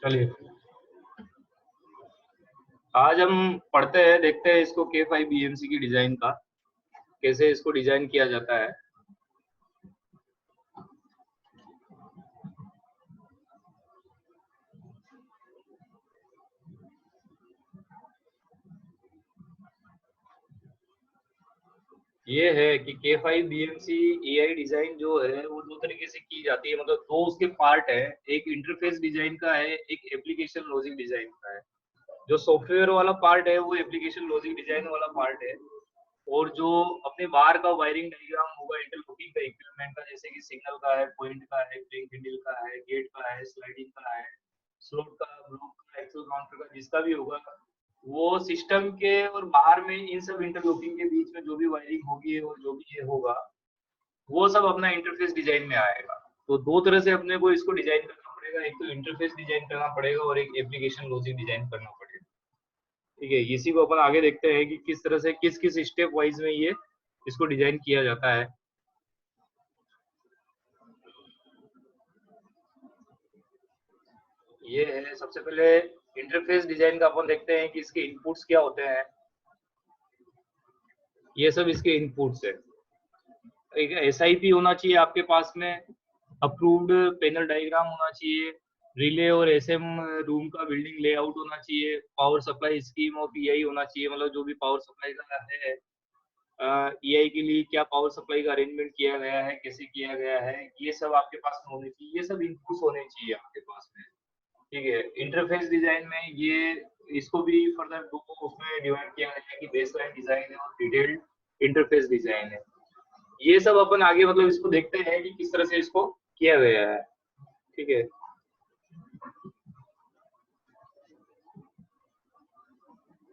चलिए, आज हम पढ़ते हैं, देखते हैं इसको K5 BMC की डिजाइन का कैसे इसको डिजाइन किया जाता है। ये है कि K5 BMC AI डिजाइन जो है वो दो तरीके से की जाती है, मतलब दो उसके पार्ट है। एक इंटरफेस डिजाइन का है, एक एप्लीकेशन लॉजिक डिजाइन का है। जो सॉफ्टवेयर वाला पार्ट है वो एप्लीकेशन लॉजिक डिजाइन वाला पार्ट है, और जो अपने बाहर का वायरिंग डायग्राम होगा इंटरलॉकिंग का इक्विपमेंट का, जैसे कि सिग्नल का है, पॉइंट का है, ब्रेक हैंडल का है, गेट का है, स्लाइडिंग का है, स्लोप का, ब्लॉक का, एक्सेल काउंटर का, जिसका भी होगा वो सिस्टम के और बाहर में इन सब इंटरलॉकिंग के बीच में जो भी वायरिंग होगी और जो भी ये होगा वो सब अपना इंटरफेस डिजाइन में आएगा। तो दो तरह से अपने को इसको डिजाइन करना पड़ेगा, एक तो इंटरफेस डिजाइन करना पड़ेगा और एक एप्लीकेशन लॉजिक डिजाइन करना पड़ेगा। ठीक है, इसी को अपन आगे देखते हैं कि किस तरह से किस किस स्टेप वाइज में ये इसको डिजाइन किया जाता है। ये है सबसे पहले इंटरफेस डिजाइन का, अपन देखते हैं कि इसके इनपुट्स क्या होते हैं। ये सब इसके इनपुट्स है। एक SIP होना चाहिए आपके पास में, अप्रूव्ड पैनल डायग्राम होना चाहिए, रिले और SM रूम का बिल्डिंग लेआउट होना चाहिए, पावर सप्लाई स्कीम और PI होना चाहिए, मतलब जो भी पावर सप्लाई का है, EI के लिए क्या पावर सप्लाई का अरेंजमेंट किया गया है, कैसे किया गया है, ये सब आपके पास में होने चाहिए। ये सब इनपुट्स होने चाहिए आपके पास में। ठीक है, इंटरफेस डिजाइन में ये इसको भी फर्दर दो उसमें डिवाइड किया गया है कि बेसलाइन डिजाइन है और डिटेल्ड इंटरफेस डिजाइन है। ये सब अपन आगे मतलब इसको देखते हैं कि किस तरह से इसको किया गया है। ठीक है,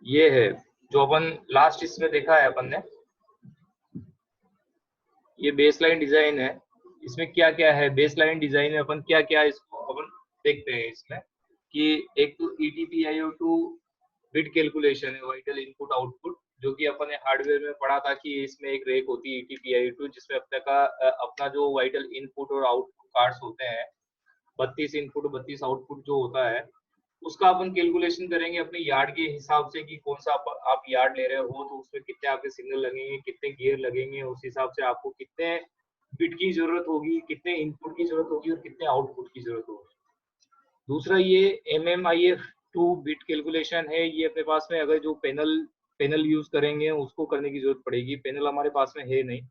ये है जो अपन लास्ट इसमें देखा है अपन ने, ये बेसलाइन डिजाइन है। इसमें क्या क्या है बेसलाइन डिजाइन में, अपन क्या क्या इसको अपन देखते हैं इसमें कि एक तो ETPIO2 बिट कैलकुलेशन है, वाइटल इनपुट आउटपुट, जो कि अपन ने हार्डवेयर में पढ़ा था कि इसमें एक रेक होती है ETPIO2 जिसमें अपना जो वाइटल इनपुट और आउटपुट कार्ड्स होते हैं, 32 इनपुट 32 आउटपुट जो होता है, उसका अपन कैलकुलेशन करेंगे अपने यार्ड के हिसाब से कि कौन सा आप यार्ड ले रहे हो तो उसमें कितने आपके सिग्नल लगेंगे, कितने गियर लगेंगे, उस हिसाब से आपको कितने बिट की जरूरत होगी, कितने इनपुट की जरूरत होगी और कितने आउटपुट की जरूरत होगी। दूसरा ये MMIF2 बिट कैलकुलेशन है, ये अपने पास में अगर जो पैनल यूज करेंगे उसको करने की जरूरत पड़ेगी, पैनल हमारे पास में है नहीं।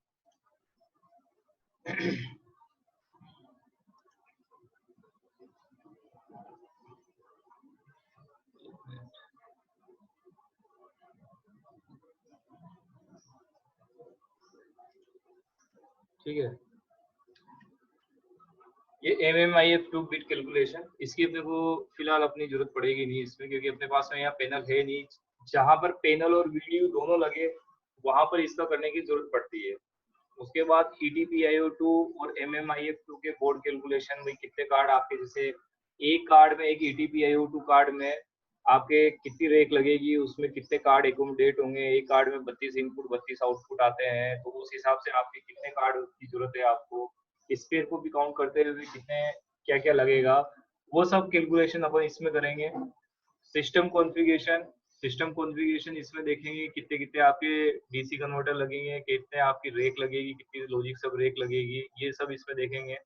ठीक है, ये MMIF2 बिट कैलकुलेशन, इसकी अपने को फिलहाल अपनी जरूरत पड़ेगी नहीं इसमें, क्योंकि अपने पास में यहाँ पैनल है नहीं। जहां पर पैनल और वीडियो दोनों लगे वहां पर इसका करने की जरूरत पड़ती है। उसके बाद ETPIO2 और MMIF2 के बोर्ड कैलकुलेशन में कितने कार्ड आपके, जैसे एक कार्ड में, एक ETPIO2 कार्ड में आपके कितनी रेक लगेगी, उसमें कितने कार्ड एकोमोडेट होंगे, एक कार्ड में 32 इनपुट 32 आउटपुट आते हैं, तो उस हिसाब से आपके कितने कार्ड की जरूरत है आपको, स्पेयर को भी काउंट करते हुए कितने क्या क्या लगेगा, वो सब कैलकुलेशन अपन इसमें करेंगे। सिस्टम कॉन्फ़िगरेशन, सिस्टम कॉन्फ़िगरेशन इसमें देखेंगे कितने कितने आपके DC कन्वर्टर लगेंगे, कितने आपकी रेक लगेगी, कितनी लॉजिक सब रेक लगेगी, ये सब इसमें देखेंगे।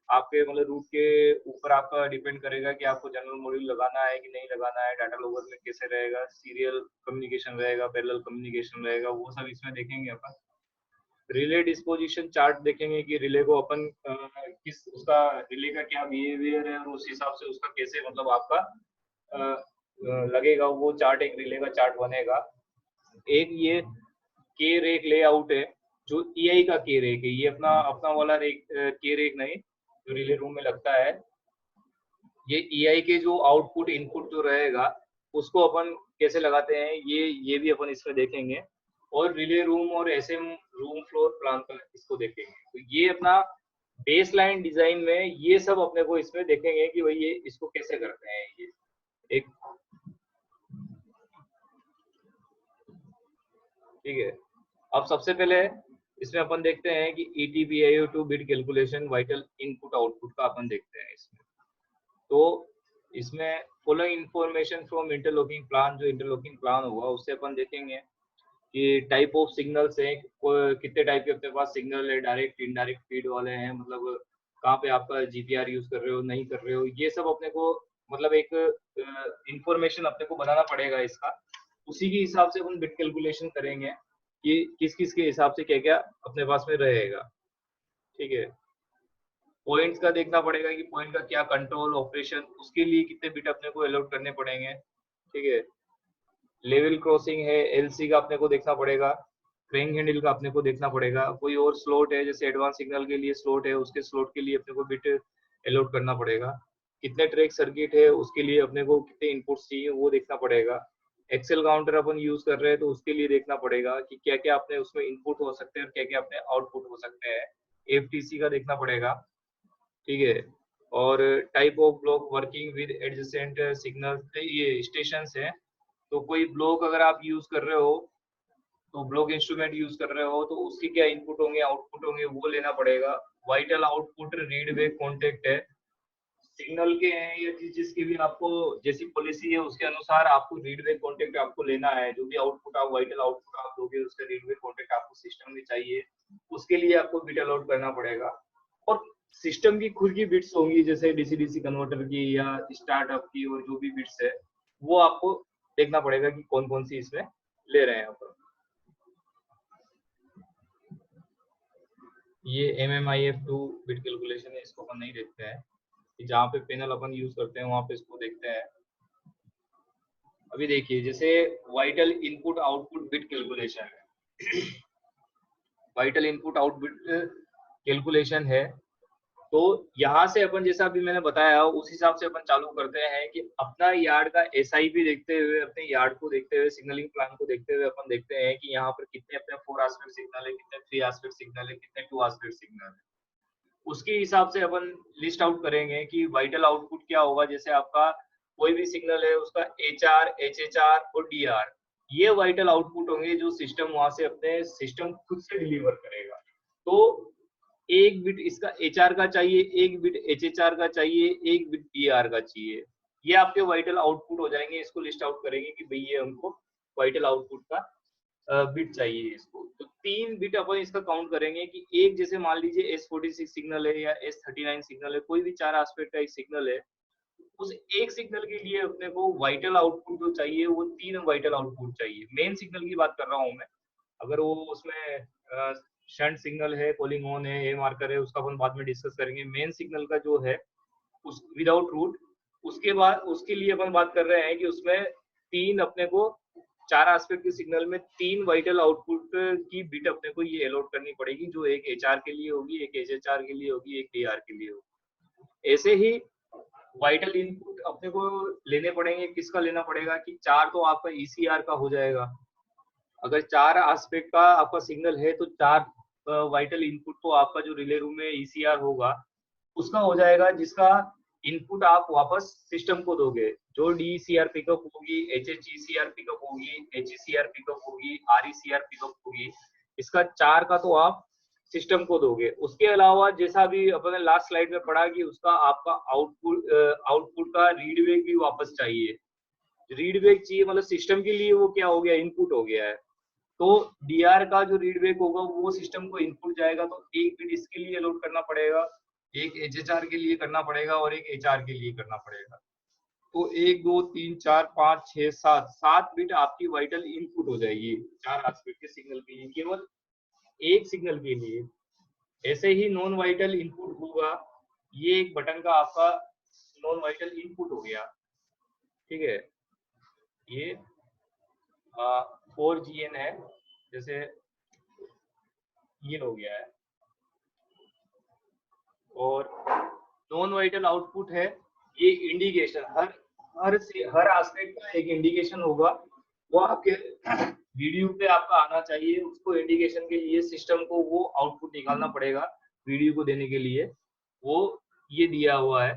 आपके मतलब रूट के ऊपर आपका डिपेंड करेगा कि आपको जनरल मॉड्यूल लगाना है कि नहीं लगाना है, डाटा लोगर में कैसे रहेगा, सीरियल कम्युनिकेशन रहेगा, पैरेलल कम्युनिकेशन रहेगा, वो सब इसमें देखेंगे अपन। रिले डिस्पोजिशन चार्ट देखेंगे कि रिले को अपन किस उसका रिले का क्या बिहेवियर है और उस हिसाब से उसका कैसे मतलब आपका लगेगा वो चार्ट, एक रिले का चार्ट बनेगा। एक ये के रेक लेआउट है, जो EI का के रेक है, ये अपना अपना वाला रेक के रेक नहीं जो रिले रूम में लगता है। ये EI के जो आउटपुट इनपुट जो रहेगा उसको अपन कैसे लगाते हैं, ये भी अपन इसमें देखेंगे। और रिले रूम और SM रूम फ्लोर प्लान का इसको देखेंगे। तो ये अपना बेस लाइन डिजाइन में ये सब अपने को इसमें देखेंगे कि भाई ये इसको कैसे करते हैं। ये एक, ठीक है, अब सबसे पहले इसमें अपन देखते हैं कि ETPIO2 bit calculation vital input output का अपन देखते हैं इसमें। तो इसमें following information from interlocking plan, जो इंटरलॉकिंग प्लान होगा उससे अपन देखेंगे कि टाइप ऑफ सिग्नल्स हैं, कितने टाइप के अपने पास सिग्नल है, डायरेक्ट इनडायरेक्ट फीड वाले हैं, मतलब कहाँ पे आपका जीपीआर यूज कर रहे हो नहीं कर रहे हो, ये सब अपने को मतलब एक इंफॉर्मेशन अपने को बनाना पड़ेगा इसका। उसी के हिसाब से अपन बिट कैलकुलेशन करेंगे कि किस किस के हिसाब से क्या क्या अपने पास में रहेगा। ठीक है, पॉइंट्स का देखना पड़ेगा कि पॉइंट का क्या कंट्रोल ऑपरेशन, उसके लिए कितने बिट अपने को अलॉट करने पड़ेंगे। ठीक है, लेवल क्रॉसिंग है, एलसी का अपने को देखना पड़ेगा, क्रैंक हैंडल का अपने को देखना पड़ेगा, कोई और स्लॉट है जैसे एडवांस सिग्नल के लिए स्लॉट है, उसके स्लॉट के लिए अपने को बिट अलॉट करना पड़ेगा, कितने ट्रैक सर्किट है उसके लिए अपने को कितने इनपुट्स चाहिए वो देखना पड़ेगा, एक्सेल काउंटर अपन यूज कर रहे हैं तो उसके लिए देखना पड़ेगा कि क्या क्या अपने उसमें इनपुट हो सकते हैं और क्या क्या अपने आउटपुट हो सकते हैं, एफटीसी का देखना पड़ेगा। ठीक है, और type of block working with adjacent signal, ये स्टेशंस है, तो कोई ब्लॉक अगर आप यूज कर रहे हो तो ब्लॉक इंस्ट्रूमेंट यूज कर रहे हो तो उसके क्या इनपुट होंगे आउटपुट होंगे वो लेना पड़ेगा। वाइटल आउटपुट रीड वे कॉन्टेक्ट है, सिग्नल के हैं या जिसकी भी आपको जैसी पॉलिसी है उसके अनुसार आपको रीड वे कॉन्टेक्ट आपको लेना है, जो भी आउटपुट आप वाइटल आउटपुट आप दोगे उसका रीड वे कॉन्टेक्ट आपको सिस्टम में चाहिए, उसके लिए आपको बिट अलॉट करना पड़ेगा। और सिस्टम की खुद की बिट्स होंगी जैसे डीसी डीसी कन्वर्टर की या स्टार्टअप की, और जो भी बिट्स है वो आपको देखना पड़ेगा कि कौन कौन सी इसमें ले रहे हैं अपन। ये MMIF2 बिट कैलकुलेशन है, इसको अपन नहीं देखते हैं, जहाँ पे पैनल अपन यूज करते हैं वहां पे इसको देखते हैं। अभी देखिए जैसे vital input output bit calculation है, वाइटल इनपुट आउटपुट कैलकुलेशन है, तो यहाँ से अपन जैसा अभी मैंने बताया उस हिसाब से अपन चालू करते हैं कि अपना यार्ड का SIP देखते हुए, अपने यार्ड को देखते हुए, सिग्नलिंग प्लान को देखते हुए अपन देखते हैं कि यहाँ पर कितने अपने 4 एस्पेक्ट सिग्नल है, कितने 3 एस्पेक्ट सिग्नल है, कितने 2 एस्पेक्ट सिग्नल है, उसके हिसाब से अपन लिस्ट आउट करेंगे कि वाइटल आउटपुट क्या होगा। जैसे आपका कोई भी सिग्नल है उसका HR, HHR और DR, ये वाइटल आउटपुट होंगे जो सिस्टम वहां से अपने सिस्टम खुद से डिलीवर करेगा। तो एक बिट इसका HR का चाहिए, एक बिट HHR का चाहिए, एक बिट DR का चाहिए, ये आपके वाइटल आउटपुट हो जाएंगे। इसको लिस्ट आउट करेंगे कि भाई ये हमको वाइटल आउटपुट का बिट चाहिए इसको, तो 3 बिट अपन इसका काउंट करेंगे कि एक जैसे मान लीजिए S46 सिग्नल है या S39 सिग्नल है, कोई भी 4 एस्पेक्ट का एक सिग्नल है, उस एक सिग्नल के लिए अपने को वाइटल आउटपुट जो चाहिए वो 3 वाइटल आउटपुट चाहिए। मेन सिग्नल की बात कर रहा हूँ मैं, अगर वो उसमें शंट सिग्नल है, कॉलिंग ऑन है, ए मार्कर है, उसका अपन बाद में डिस्कस करेंगे। मेन सिग्नल का जो है उस विदाउट रूट, उसके बाद उसके लिए अपन बात कर रहे हैं कि उसमें 3 अपने को 4 एस्पेक्ट के सिग्नल में 3 वाइटल आउटपुट की बिट अपने को ये अलॉट करनी पड़ेगी, जो एक HR के लिए होगी, एक HHR के लिए होगी, एक DR के लिए होगी। ऐसे ही वाइटल इनपुट अपने को लेने पड़ेंगे, किसका लेना पड़ेगा कि 4 तो आपका ECR का हो जाएगा, अगर 4 एस्पेक्ट का आपका सिग्नल है तो 4 वाइटल इनपुट तो आपका जो रिले रूम में ECR होगा उसका हो जाएगा, जिसका इनपुट आप वापस सिस्टम को दोगे, जो DECR पिकअप होगी, HHECR पिकअप होगी, HECR पिकअप होगी, RECR पिकअप होगी, इसका 4 का तो आप सिस्टम को दोगे। उसके अलावा जैसा भी अपने लास्ट स्लाइड में पढ़ा कि उसका आपका आउटपुट का रीड बैक भी वापस चाहिए। रीड बैक चाहिए मतलब सिस्टम के लिए वो क्या हो गया, इनपुट हो गया है, तो DR का जो रीड बैक होगा वो सिस्टम को इनपुट जाएगा, तो एक बिट इसके लिए लोड करना पड़ेगा, एक HHR के लिए करना पड़ेगा और एक HR के लिए करना पड़ेगा। तो 1 2 3 4 5 6 7 7 बिट आपकी वाइटल इनपुट हो जाएगी 4 एस्पेक्ट के सिग्नल के लिए, केवल एक सिग्नल के लिए। ऐसे ही नॉन वाइटल इनपुट होगा, ये एक बटन का आपका नॉन वाइटल इनपुट हो गया। ठीक है, ये 4GN है, जैसे ये हो गया है, और नॉन वाइटल आउटपुट है ये इंडिकेशन, हर एस्पेक्ट का एक इंडिकेशन होगा, वो आपके वीडियो पे आपका आना चाहिए, उसको इंडिकेशन के लिए सिस्टम को वो आउटपुट निकालना पड़ेगा वीडियो को देने के लिए, वो ये दिया हुआ है।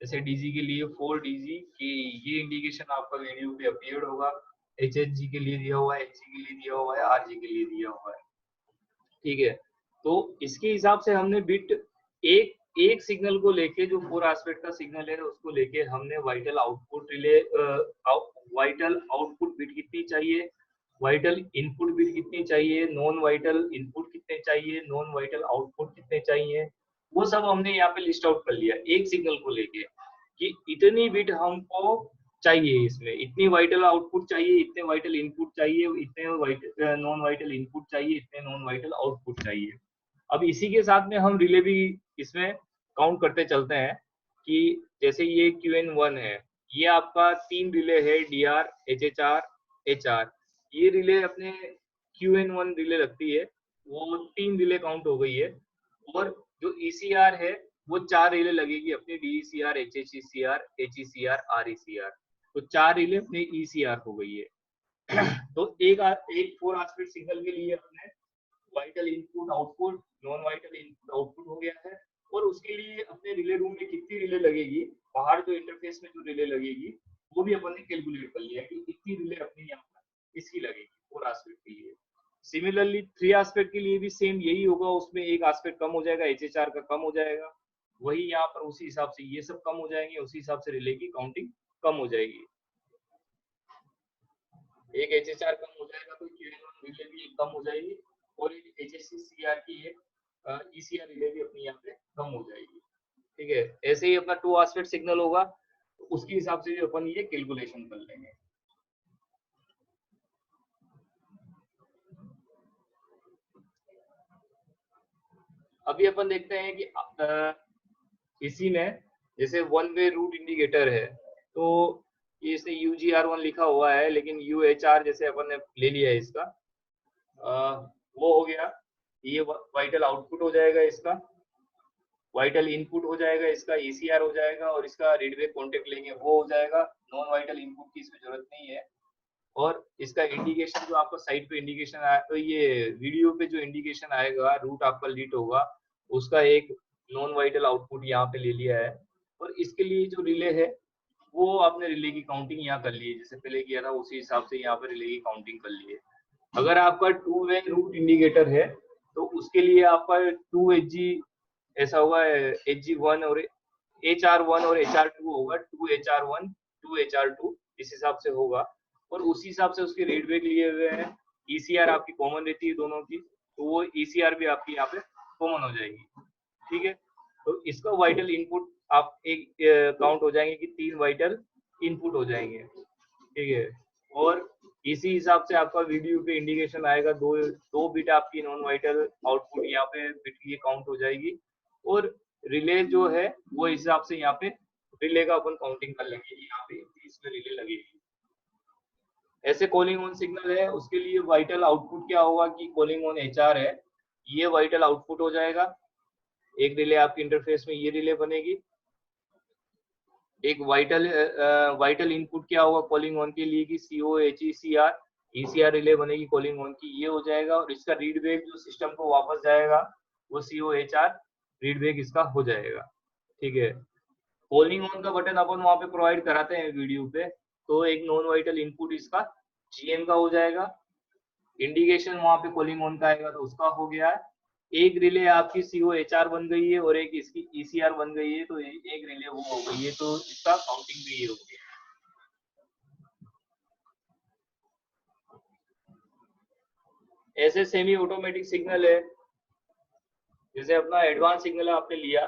जैसे DG के लिए 4DG की ये इंडिकेशन आपका वीडियो पे अपीयर्ड होगा, HHG के लिए दिया हुआ है, HG के लिए दिया हुआ है, RG के लिए दिया हुआ है। ठीक है, तो इसके हिसाब से हमने बिट एक एक सिग्नल को लेके जो 4 एस्पेक्ट का सिग्नल है उसको लेके हमने vital output relay vital output bit कितनी चाहिए, वाइटल इनपुट बिट कितनी चाहिए, नॉन वाइटल इनपुट कितने चाहिए, नॉन वाइटल आउटपुट कितने चाहिए, वो सब हमने यहाँ पे लिस्ट आउट कर लिया एक सिग्नल को लेके कि इतनी बिट हमको चाहिए, इसमें इतनी वाइटल आउटपुट चाहिए, इतने वाइटल इनपुट चाहिए, इतने नॉन वाइटल इनपुट चाहिए, इतने नॉन वाइटल आउटपुट चाहिए। अब इसी के साथ में हम रिले भी इसमें काउंट करते चलते हैं कि जैसे ये QN1 है, ये आपका 3 रिले है DR, HHR, HR। ये रिले अपने QN1 रिले लगती है, वो 3 रिले काउंट हो गई है। और जो ECR है वो 4 रिले लगेगी अपनी DECR, HHECR, HECR, RECR। तो 4 रिले अपनी ECR हो गई है। तो एक 4 एस्पेक्ट सिग्नल के लिए अपने vital input output, non vital input output हो गया है। और उसके लिए अपने रिले रूम में कितनी रिले लगेगी, बाहर जो इंटरफेस में जो रिले लगेगी वो भी अपन ने कैलकुलेट कर लिया कि इतनी रिले अपनी यहाँ पर इसकी लगेगी 4 एस्पेक्ट के लिए। सिमिलरली 3 एस्पेक्ट के लिए भी सेम यही होगा, उसमें एक एस्पेक्ट कम हो जाएगा, HHR का कम हो जाएगा, वही यहाँ पर उसी हिसाब से ये सब कम हो जाएंगे, उसी हिसाब से रिले की काउंटिंग कम हो जाएगी। एक HHR कम हो जाएगा तो QN1 रिले भी कम हो जाएगी, और एक HHCR की एक ECR रिले भी अपनी यहाँ पे कम हो जाएगी। ठीक है, ऐसे ही अपना 2 एस्पेक्ट सिग्नल होगा तो उसके हिसाब से भी अपन ये कैलकुलेशन कर लेंगे। अभी अपन देखते हैं कि इसी में जैसे वन वे रूट इंडिकेटर है, तो ये इसमें UGR1 लिखा हुआ है, लेकिन UHR जैसे अपन ने ले लिया है इसका, वो हो गया। ये वाइटल आउटपुट हो जाएगा, इसका वाइटल इनपुट हो जाएगा, इसका ECR हो जाएगा, और इसका रीडबैक कॉन्टेक्ट लेंगे वो हो जाएगा। नॉन वाइटल इनपुट की इसमें जरूरत नहीं है। और इसका इंडिकेशन जो आपको साइड पे इंडिकेशन आया, तो ये वीडियो पे जो इंडिकेशन आएगा, रूट आपका लीड होगा, उसका एक नॉन वाइटल आउटपुट यहाँ पे ले लिया है। और इसके लिए जो रिले है वो आपने रिले की काउंटिंग यहाँ कर ली है, जैसे पहले किया था उसी हिसाब से यहाँ पे रिले की काउंटिंग कर ली है। अगर आपका 2 वे रूट इंडिकेटर है तो उसके लिए आपका 2HG ऐसा होगा, HG1 और HR1 और HR2 होगा, 2HR1 2HR2 इस हिसाब से होगा। और उसी हिसाब से उसके रेट बैक लिए हुए हैं। ECR आपकी कॉमन रहती है दोनों की, तो वो ECR भी आपकी यहाँ पे कॉमन हो जाएगी। ठीक है, तो इसका वाइटल इनपुट आप एक काउंट हो जाएंगे कि 3 वाइटल इनपुट हो जाएंगे। ठीक है, और इसी हिसाब से आपका वीडियो पे इंडिकेशन आएगा, दो बिट आपकी नॉन वाइटल आउटपुट यहाँ पे बिट की काउंट हो जाएगी। और रिले जो है वो हिसाब से यहाँ पे रिले का अपन काउंटिंग कर लेंगे, यहाँ पे इसमें रिले लगेगी। ऐसे कॉलिंग ऑन सिग्नल है, उसके लिए वाइटल आउटपुट क्या होगा कि कॉलिंग ऑन HR है, ये वाइटल आउटपुट हो जाएगा। एक रिले आपकी इंटरफेस में ये रिले बनेगी। एक वाइटल इनपुट क्या होगा कॉलिंग ऑन के लिए कि COHECR ECR रिले बनेगी कॉलिंग ऑन की, ये हो जाएगा। और इसका रीड बैक जो सिस्टम को वापस जाएगा वो COHR रीड बैक इसका हो जाएगा। ठीक है, कॉलिंग ऑन का बटन अपन वहां पे प्रोवाइड कराते हैं वीडियो पे, तो एक नॉन वाइटल इनपुट इसका GN का हो जाएगा। इंडिकेशन वहां पे कॉलिंग ऑन का आएगा तो उसका हो गया है। एक रिले आपकी COHR बन गई है और एक इसकी ECR बन गई है, तो एक रिले वो हो गई है, तो इसका काउंटिंग भी ये हो गया। ऐसे सेमी ऑटोमेटिक सिग्नल है, जैसे अपना एडवांस सिग्नल आपने लिया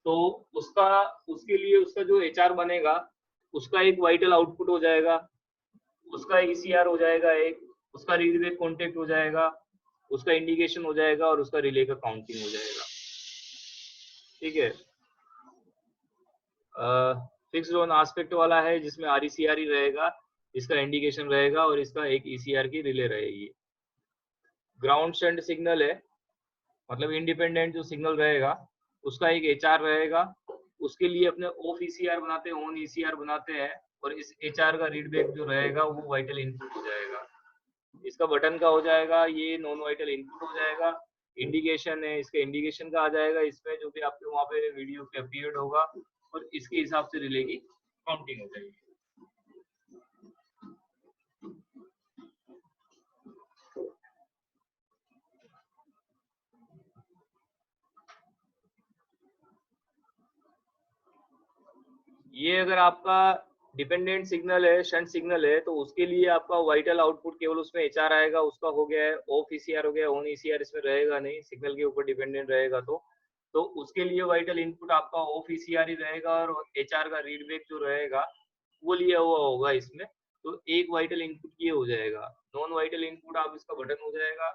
तो उसका उसके लिए उसका जो HR बनेगा उसका एक वाइटल आउटपुट हो जाएगा, उसका ECR हो जाएगा, एक उसका रीडबैक कॉन्टेक्ट हो जाएगा, उसका इंडिकेशन हो जाएगा, और उसका रिले का काउंटिंग हो जाएगा। ठीक है, फिक्स्ड ऑन एस्पेक्ट वाला है जिसमें RECR ही रहेगा, इसका इंडिकेशन रहेगा, और इसका एक ECR की रिले रहेगी। ग्राउंड सेंड सिग्नल है, मतलब इंडिपेंडेंट जो सिग्नल रहेगा उसका एक HR रहेगा, उसके लिए अपने ऑफ ECR बनाते हैं, ऑन ECR बनाते हैं, और इस HR का रीडबैक जो रहेगा वो वाइटल इनपुट हो जाएगा। इसका बटन का हो जाएगा, ये नॉन वाइटल इनपुट हो जाएगा। इंडिकेशन है, इसका इंडिकेशन का आ जाएगा इसमें, जो भी आपके वहाँ पे वीडियो पे अपीयर्ड होगा, और इसके हिसाब से रिले की काउंटिंग हो जाएगी। ये अगर आपका डिपेंडेंट सिग्नल है, शंट सिग्नल है, तो उसके लिए आपका वाइटल आउटपुट केवल उसमें एचआर आएगा, उसका हो गया है। ऑफ ईसीआर हो गया, ऑन ईसीआर इसमें रहेगा नहीं, सिग्नल के ऊपर डिपेंडेंट रहेगा तो उसके लिए वाइटल इनपुट आपका ऑफ ईसीआर ही रहेगा और एचआर का रीडबैक जो रहेगा वो लिया हुआ होगा इसमें। तो एक वाइटल इनपुट ये हो जाएगा। नॉन वाइटल इनपुट आप इसका बटन हो जाएगा।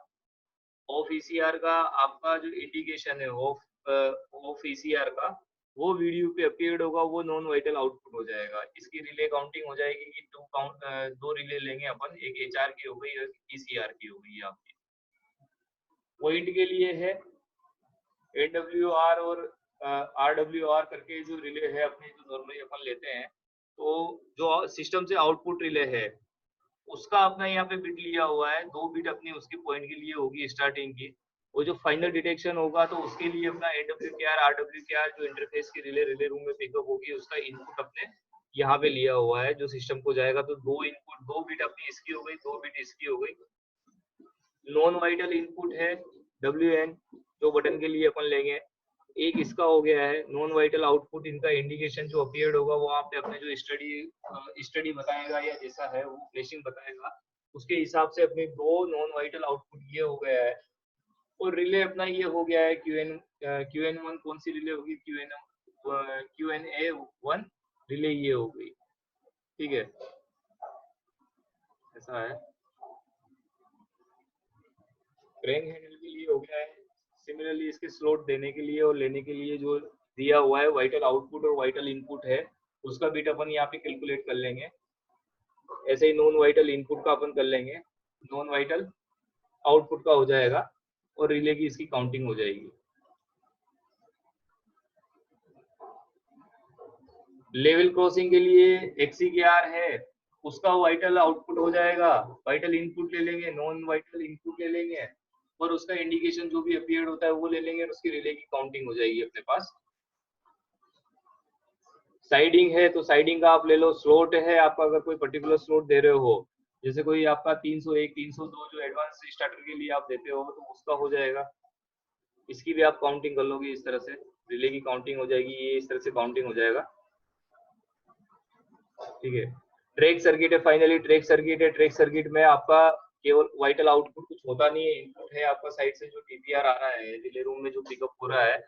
ऑफ ईसीआर का आपका जो इंडिकेशन है ऑफ ईसीआर का, वो वीडियो पे अपीयर्ड होगा, वो नॉन वाइटल आउटपुट हो जाएगा। इसकी रिले काउंटिंग हो जाएगी कि दो रिले लेंगे अपन, एक एचआर की हो गई और ईसीआर की हो गई। आपकी पॉइंट के लिए है एडब्ल्यूआर और आरडब्ल्यूआर करके जो रिले है अपने, जो नॉर्मली अपन लेते हैं, तो जो सिस्टम से आउटपुट रिले है उसका अपना यहाँ पे बिट लिया हुआ है। 2 बिट अपनी उसके पॉइंट के लिए होगी स्टार्टिंग की। वो जो फाइनल डिटेक्शन होगा तो उसके लिए अपना एडब्ल्यूकेआर आरडब्ल्यूकेआर जो इंटरफेस की रिले रूम में पिकअप होगी, उसका इनपुट अपने यहाँ पे लिया हुआ है जो सिस्टम को जाएगा। तो 2 बिट अपनी इसकी हो गई, 2 बिट इसकी हो गई। नॉन वाइटल इनपुट है WN, जो बटन के लिए अपन लेंगे। एक इसका हो गया है नॉन वाइटल आउटपुट। इनका इंडिकेशन जो अपीयर्ड होगा वो आप पे अपने जो स्टडी बताएगा या जैसा है वो फ्लैशिंग बताएगा, उसके हिसाब से अपने 2 नॉन वाइटल आउटपुट ये हो गया है। और रिले अपना ये हो गया है QN1। कौन सी रिले होगी? QNA1 रिले ये हो गई। ठीक है, ऐसा है। क्रैंक हैंडल के लिए हो गया है। सिमिलरली इसके स्लॉट देने के लिए और लेने के लिए जो दिया हुआ है वाइटल आउटपुट और वाइटल इनपुट है, उसका बिट अपन यहाँ पे कैलकुलेट कर लेंगे। ऐसे ही नॉन वाइटल इनपुट का अपन कर लेंगे, नॉन वाइटल आउटपुट का हो जाएगा और रिले की इसकी काउंटिंग हो जाएगी। लेवल क्रॉसिंग के लिए XCKR है, उसका वाइटल आउटपुट हो जाएगा। वाइटल इनपुट ले लेंगे, नॉन वाइटल इनपुट ले लेंगे और उसका इंडिकेशन जो भी अपीयर्ड होता है वो ले लेंगे और उसकी रिले की काउंटिंग हो जाएगी अपने पास। साइडिंग है तो साइडिंग का आप ले लो। स्लॉट है आपका, अगर कोई पर्टिकुलर स्लॉट दे रहे हो, जैसे कोई आपका 301 302 जो एडवांस स्टार्टर के लिए आप देते हो तो उसका हो जाएगा। इसकी भी आप काउंटिंग कर लोगे इस तरह से, रिले की काउंटिंग हो जाएगी, ये इस तरह से काउंटिंग हो जाएगा। ठीक है। ट्रैक सर्किट है, फाइनली ट्रैक सर्किट है। ट्रैक सर्किट में आपका केवल वाइटल आउटपुट कुछ होता नहीं है, इनपुट है आपका साइड से जो टीपीआर आ रहा है, रिले रूम में जो पिकअप हो रहा है,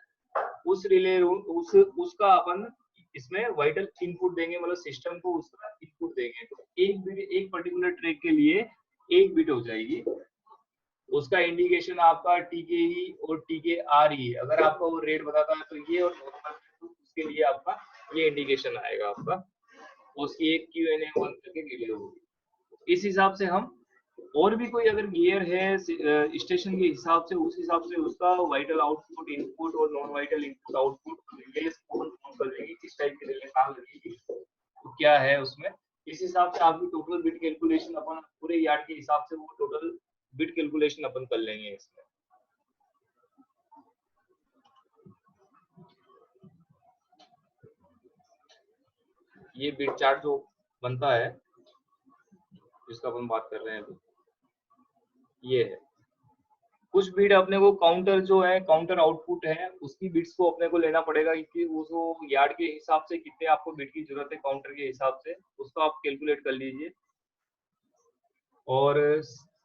उस रिले रूम उसका अपन इसमें वाइटल इनपुट देंगे, मतलब सिस्टम को उसका इनपुट देंगे। तो एक बिट एक पर्टिकुलर ट्रैक के लिए एक बिट हो जाएगी। उसका इंडिकेशन आपका TKE और TKRE, अगर आपका वो रेट बताता है तो ये, और नॉर्मल उसके लिए आपका ये इंडिकेशन आएगा आपका। उसकी एक QNA1 करके गियर होगी। इस हिसाब से हम, और भी कोई अगर गियर है स्टेशन के हिसाब से, उस हिसाब से उसका वाइटल आउटपुट इनपुट और नॉन वाइटल इनपुट आउटपुट रिलेस कौन कर देगी, किस टाइप की रिले कहाँ लगेगी, तो क्या है उसमें, इस हिसाब से आपकी टोटल बिट कैलकुलेशन अपन पूरे यार्ड के हिसाब से वो टोटल बिट कैलकुलेशन अपन कर लेंगे इसमें। ये बिट चार्ट जो बनता है जिसका अपन बात कर रहे हैं अभी, ये है। कुछ बिट अपने को काउंटर जो है, काउंटर आउटपुट है, उसकी बिट्स को अपने को लेना पड़ेगा क्योंकि वो यार्ड के हिसाब से कितने आपको बिट की जरूरत है काउंटर के हिसाब से, उसको आप कैलकुलेट कर लीजिए। और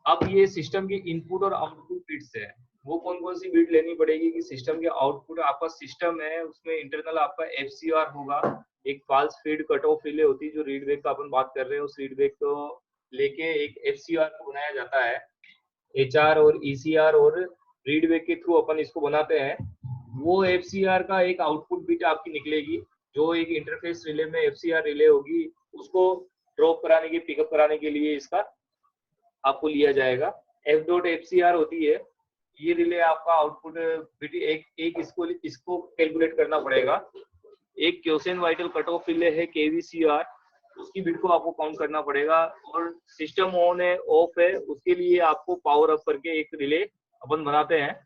अब ये सिस्टम की इनपुट और आउटपुट बिट्स है, वो कौन कौन सी बिट लेनी पड़ेगी कि सिस्टम के आउटपुट, आपका सिस्टम है उसमें इंटरनल आपका FCR होगा, एक false feed cut off relay होती है जो रीडबैक का अपन बात कर रहे हैं, उस रीडबैक को लेके एक FCR को बनाया जाता है। HR और ECR और रीडबैक के थ्रू अपन इसको बनाते हैं। वो FCR का एक आउटपुट बिट आपकी निकलेगी, जो एक इंटरफेस रिले में FCR रिले होगी, उसको ड्रॉप कराने की, पिकअप कराने के लिए इसका आपको लिया जाएगा। F.FCR होती है ये रिले, आपका आउटपुट बिट एक इसको कैलकुलेट करना पड़ेगा। एक question vital cut off relay है KVCR, उसकी बिट को आपको काउंट करना पड़ेगा। और सिस्टम ऑन है ऑफ है, उसके लिए आपको पावर अप करके एक रिले अपन बनाते हैं,